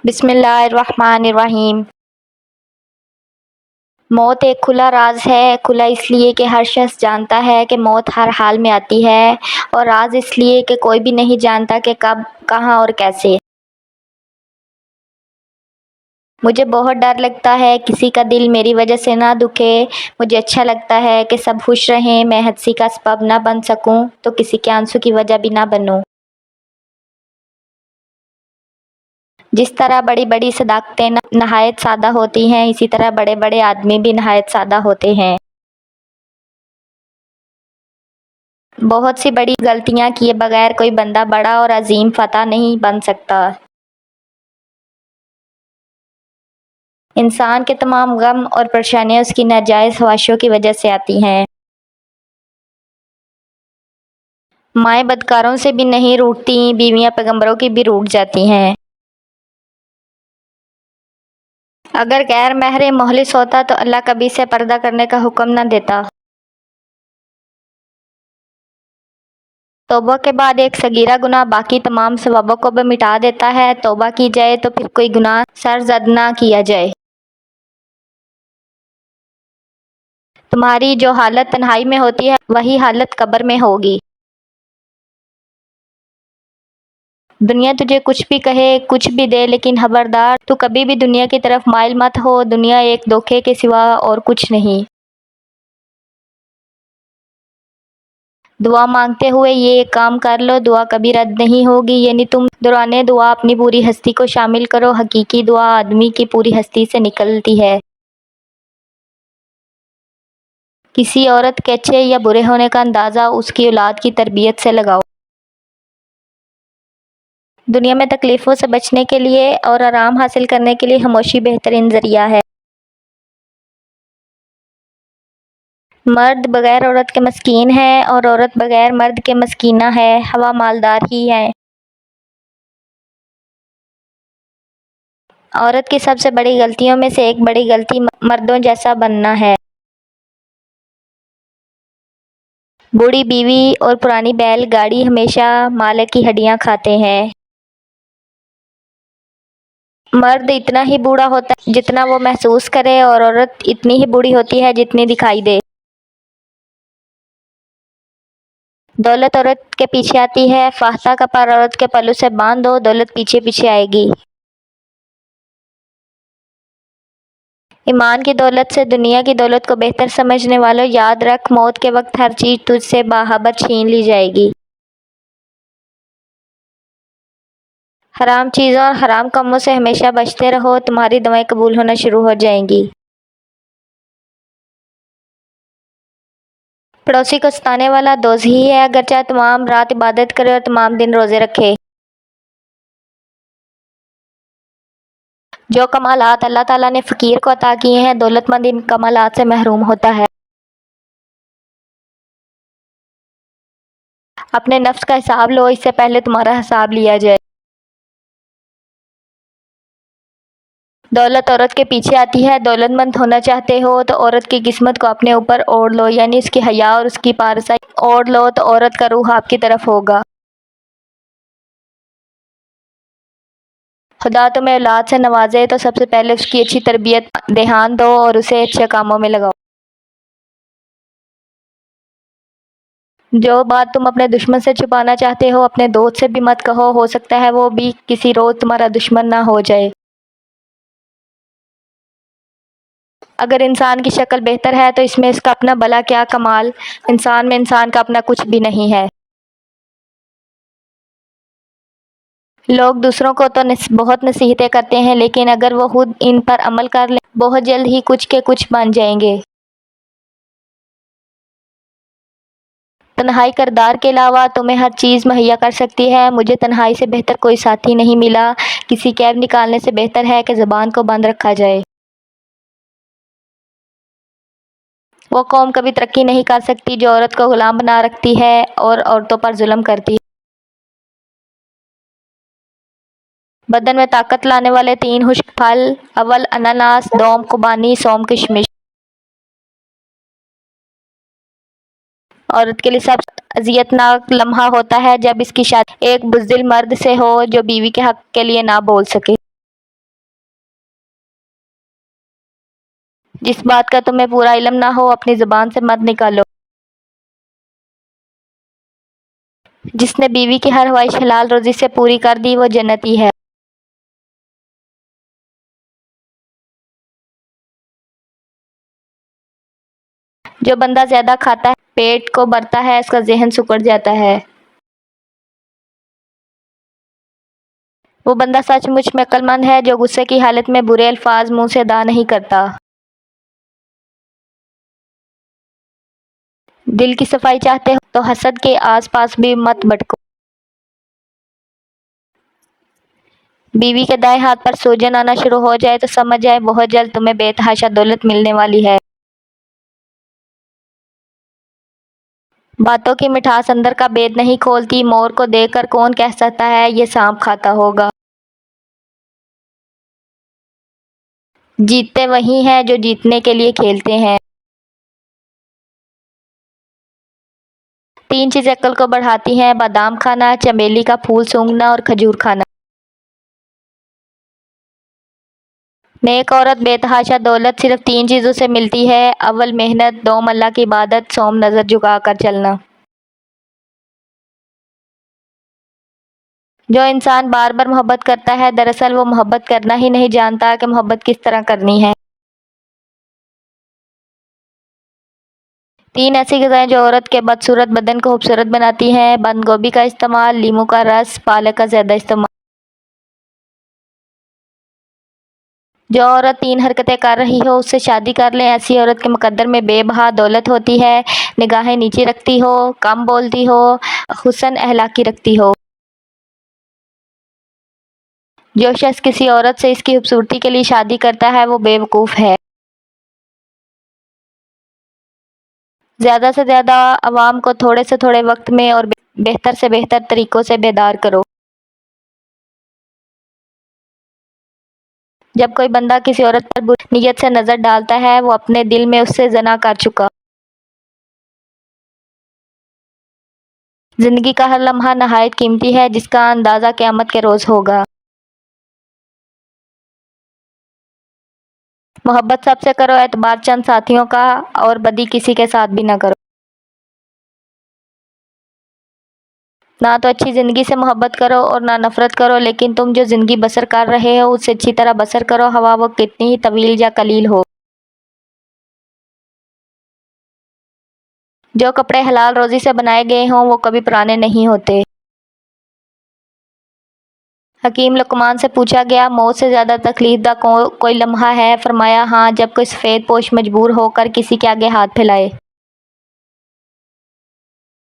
بسم اللہ الرحمن الرحیم۔ موت ایک کھلا راز ہے، کھلا اس لیے کہ ہر شخص جانتا ہے کہ موت ہر حال میں آتی ہے، اور راز اس لیے کہ کوئی بھی نہیں جانتا کہ کب، کہاں اور کیسے۔ مجھے بہت ڈر لگتا ہے کسی کا دل میری وجہ سے نہ دکھے۔ مجھے اچھا لگتا ہے کہ سب خوش رہیں، میں ہنسی کا سبب نہ بن سکوں تو کسی کے آنسو کی وجہ بھی نہ بنوں۔ جس طرح بڑی بڑی صداقتیں نہایت سادہ ہوتی ہیں، اسی طرح بڑے بڑے آدمی بھی نہایت سادہ ہوتے ہیں۔ بہت سی بڑی غلطیاں کیے بغیر کوئی بندہ بڑا اور عظیم فتح نہیں بن سکتا۔ انسان کے تمام غم اور پریشانیاں اس کی ناجائز خواہشوں کی وجہ سے آتی ہیں۔ مائیں بدکاروں سے بھی نہیں روٹھتی، بیویاں پیغمبروں کی بھی روٹھ جاتی ہیں۔ اگر غیر محرم مخلص ہوتا تو اللہ کبھی سے پردہ کرنے کا حکم نہ دیتا۔ توبہ کے بعد ایک صغیرہ گناہ باقی تمام ثوابوں کو بھی مٹا دیتا ہے۔ توبہ کی جائے تو پھر کوئی گناہ سرزد نہ کیا جائے۔ تمہاری جو حالت تنہائی میں ہوتی ہے وہی حالت قبر میں ہوگی۔ دنیا تجھے کچھ بھی کہے، کچھ بھی دے، لیکن خبردار تو کبھی بھی دنیا کی طرف مائل مت ہو۔ دنیا ایک دھوکے کے سوا اور کچھ نہیں۔ دعا مانگتے ہوئے یہ کام کر لو، دعا کبھی رد نہیں ہوگی، یعنی تم دوران دعا اپنی پوری ہستی کو شامل کرو۔ حقیقی دعا آدمی کی پوری ہستی سے نکلتی ہے۔ کسی عورت کے اچھے یا برے ہونے کا اندازہ اس کی اولاد کی تربیت سے لگاؤ۔ دنیا میں تکلیفوں سے بچنے کے لیے اور آرام حاصل کرنے کے لیے خاموشی بہترین ذریعہ ہے۔ مرد بغیر عورت کے مسکین ہے اور عورت بغیر مرد کے مسکینہ ہے۔ ہوا مالدار ہی ہے۔ عورت کی سب سے بڑی غلطیوں میں سے ایک بڑی غلطی مردوں جیسا بننا ہے۔ بوڑھی بیوی اور پرانی بیل گاڑی ہمیشہ مالک کی ہڈیاں کھاتے ہیں۔ مرد اتنا ہی بوڑھا ہوتا ہے جتنا وہ محسوس کرے، اور عورت اتنی ہی بوڑھی ہوتی ہے جتنی دکھائی دے۔ دولت عورت کے پیچھے آتی ہے، فاختہ کا پر عورت کے پلو سے باندھ دو، دولت پیچھے پیچھے آئے گی۔ ایمان کی دولت سے دنیا کی دولت کو بہتر سمجھنے والوں، یاد رکھ موت کے وقت ہر چیز تجھ سے باخبر چھین لی جائے گی۔ حرام چیزوں اور حرام کاموں سے ہمیشہ بچتے رہو، تمہاری دعائیں قبول ہونا شروع ہو جائیں گی۔ پڑوسی کو ستانے والا دوزخی ہے، اگرچہ تمام رات عبادت کرے اور تمام دن روزے رکھے۔ جو کمالات اللہ تعالیٰ نے فقیر کو عطا کیے ہیں، دولت مند ان کمالات سے محروم ہوتا ہے۔ اپنے نفس کا حساب لو، اس سے پہلے تمہارا حساب لیا جائے۔ دولت عورت کے پیچھے آتی ہے، دولت مند ہونا چاہتے ہو تو عورت کی قسمت کو اپنے اوپر اوڑھ لو، یعنی اس کی حیا اور اس کی پارسائی اوڑھ لو تو عورت کا رخ آپ کی طرف ہوگا۔ خدا تمہیں اولاد سے نوازے تو سب سے پہلے اس کی اچھی تربیت دھیان دو اور اسے اچھے کاموں میں لگاؤ۔ جو بات تم اپنے دشمن سے چھپانا چاہتے ہو اپنے دوست سے بھی مت کہو، ہو سکتا ہے وہ بھی کسی روز تمہارا دشمن نہ ہو جائے۔ اگر انسان کی شکل بہتر ہے تو اس میں اس کا اپنا بھلا کیا کمال، انسان میں انسان کا اپنا کچھ بھی نہیں ہے۔ لوگ دوسروں کو تو بہت نصیحتیں کرتے ہیں، لیکن اگر وہ خود ان پر عمل کر لیں بہت جلد ہی کچھ کے کچھ بن جائیں گے۔ تنہائی کردار کے علاوہ تمہیں ہر چیز مہیا کر سکتی ہے۔ مجھے تنہائی سے بہتر کوئی ساتھی نہیں ملا۔ کسی کیب نکالنے سے بہتر ہے کہ زبان کو بند رکھا جائے۔ وہ قوم کبھی ترقی نہیں کر سکتی جو عورت کو غلام بنا رکھتی ہے اور عورتوں پر ظلم کرتی ہے۔ بدن میں طاقت لانے والے 3 خشک پھل: اول اناناس، دوم خوبانی، سوم کشمش۔ عورت کے لیے سب سے اذیت ناک لمحہ ہوتا ہے جب اس کی شادی ایک بزدل مرد سے ہو جو بیوی کے حق کے لیے نہ بول سکے۔ جس بات کا تمہیں پورا علم نہ ہو اپنی زبان سے مت نکالو۔ جس نے بیوی کی ہر خواہش حلال روزی سے پوری کر دی وہ جنتی ہے۔ جو بندہ زیادہ کھاتا ہے پیٹ کو بھرتا ہے اس کا ذہن سکڑ جاتا ہے۔ وہ بندہ سچ مچ میں عقل مند ہے جو غصے کی حالت میں برے الفاظ منہ سے ادا نہیں کرتا۔ دل کی صفائی چاہتے ہو تو حسد کے آس پاس بھی مت بھٹکو۔ بیوی کے دائیں ہاتھ پر سوجن آنا شروع ہو جائے تو سمجھ جائے بہت جلد تمہیں بے تحاشا دولت ملنے والی ہے۔ باتوں کی مٹھاس اندر کا بید نہیں کھولتی۔ مور کو دیکھ کر کون کہہ سکتا ہے یہ سانپ کھاتا ہوگا۔ جیتتے وہی ہیں جو جیتنے کے لیے کھیلتے ہیں۔ 3 چیزیں عقل کو بڑھاتی ہیں: بادام کھانا، چمیلی کا پھول سونگھنا اور کھجور کھانا۔ نیک عورت بے تحاشا دولت صرف 3 چیزوں سے ملتی ہے: اول محنت، دوم اللہ کی عبادت، سوم نظر جھکا کر چلنا۔ جو انسان بار بار محبت کرتا ہے دراصل وہ محبت کرنا ہی نہیں جانتا کہ محبت کس طرح کرنی ہے۔ 3 ایسی غذائیں جو عورت کے بدصورت بدن کو خوبصورت بناتی ہیں: بند گوبھی کا استعمال، لیموں کا رس، پالک کا زیادہ استعمال۔ جو عورت 3 حرکتیں کر رہی ہو اس سے شادی کر لیں۔ ایسی عورت کے مقدر میں بے بہا دولت ہوتی ہے: نگاہیں نیچی رکھتی ہو، کم بولتی ہو، حسن اخلاقی رکھتی ہو۔ جو شخص کسی عورت سے اس کی خوبصورتی کے لیے شادی کرتا ہے وہ بے وقوف ہے۔ زیادہ سے زیادہ عوام کو تھوڑے سے تھوڑے وقت میں اور بہتر سے بہتر طریقوں سے بیدار کرو۔ جب کوئی بندہ کسی عورت پر بری نیت سے نظر ڈالتا ہے وہ اپنے دل میں اس سے زنا کر چکا۔ زندگی کا ہر لمحہ نہایت قیمتی ہے جس کا اندازہ قیامت کے روز ہوگا۔ محبت سب سے کرو، اعتبار چند ساتھیوں کا اور بدی کسی کے ساتھ بھی نہ کرو۔ نہ تو اچھی زندگی سے محبت کرو اور نہ نفرت کرو، لیکن تم جو زندگی بسر کر رہے ہو اس سے اچھی طرح بسر کرو، خواہ وہ کتنی ہی طویل یا قلیل ہو۔ جو کپڑے حلال روزی سے بنائے گئے ہوں وہ کبھی پرانے نہیں ہوتے۔ حکیم لقمان سے پوچھا گیا، موت سے زیادہ تکلیف دہ کوئی لمحہ ہے؟ فرمایا، ہاں، جب کوئی سفید پوش مجبور ہو کر کسی کے آگے ہاتھ پھیلائے۔